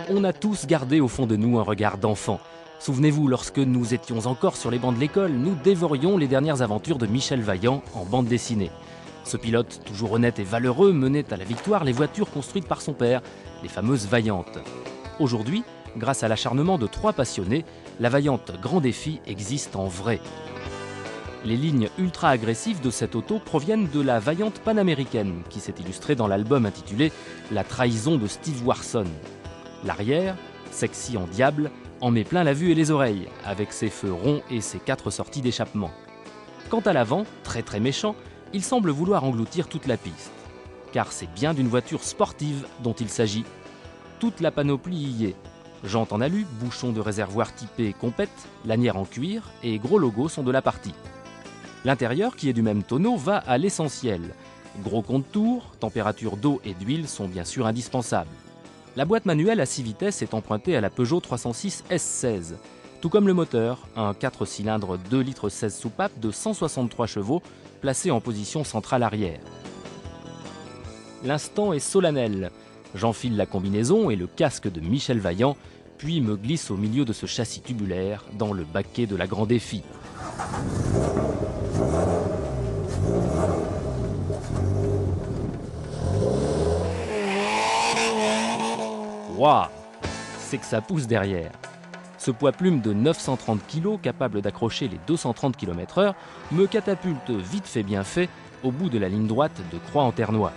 On a tous gardé au fond de nous un regard d'enfant. Souvenez-vous, lorsque nous étions encore sur les bancs de l'école, nous dévorions les dernières aventures de Michel Vaillant en bande dessinée. Ce pilote, toujours honnête et valeureux, menait à la victoire les voitures construites par son père, les fameuses Vaillantes. Aujourd'hui, grâce à l'acharnement de 3 passionnés, la Vaillante Grand Défi existe en vrai. Les lignes ultra-agressives de cette auto proviennent de la Vaillante panaméricaine, qui s'est illustrée dans l'album intitulé « La trahison de Steve Warson ». L'arrière, sexy en diable, en met plein la vue et les oreilles, avec ses feux ronds et ses 4 sorties d'échappement. Quant à l'avant, très méchant, il semble vouloir engloutir toute la piste. Car c'est bien d'une voiture sportive dont il s'agit. Toute la panoplie y est. Jantes en alu, bouchons de réservoir typé compète, lanière en cuir et gros logo sont de la partie. L'intérieur, qui est du même tonneau, va à l'essentiel. Gros contours, température d'eau et d'huile sont bien sûr indispensables. La boîte manuelle à 6 vitesses est empruntée à la Peugeot 306 S16, tout comme le moteur, un 4 cylindres 2,16 litres soupape de 163 chevaux, placé en position centrale arrière. L'instant est solennel. J'enfile la combinaison et le casque de Michel Vaillant, puis me glisse au milieu de ce châssis tubulaire dans le baquet de la Grand Défi. Waouh, c'est que ça pousse derrière. Ce poids-plume de 930 kg, capable d'accrocher les 230 km/h, me catapulte vite fait bien fait au bout de la ligne droite de Croix-en-Ternois.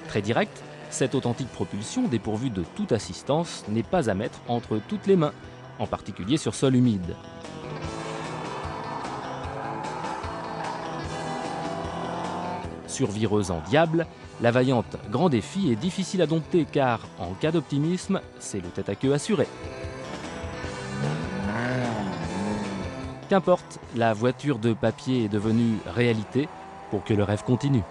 Très direct, cette authentique propulsion, dépourvue de toute assistance, n'est pas à mettre entre toutes les mains, en particulier sur sol humide. Survireuse en diable, la Vaillante Grand Défi est difficile à dompter car, en cas d'optimisme, c'est le tête-à-queue assuré. Qu'importe, la voiture de papier est devenue réalité pour que le rêve continue.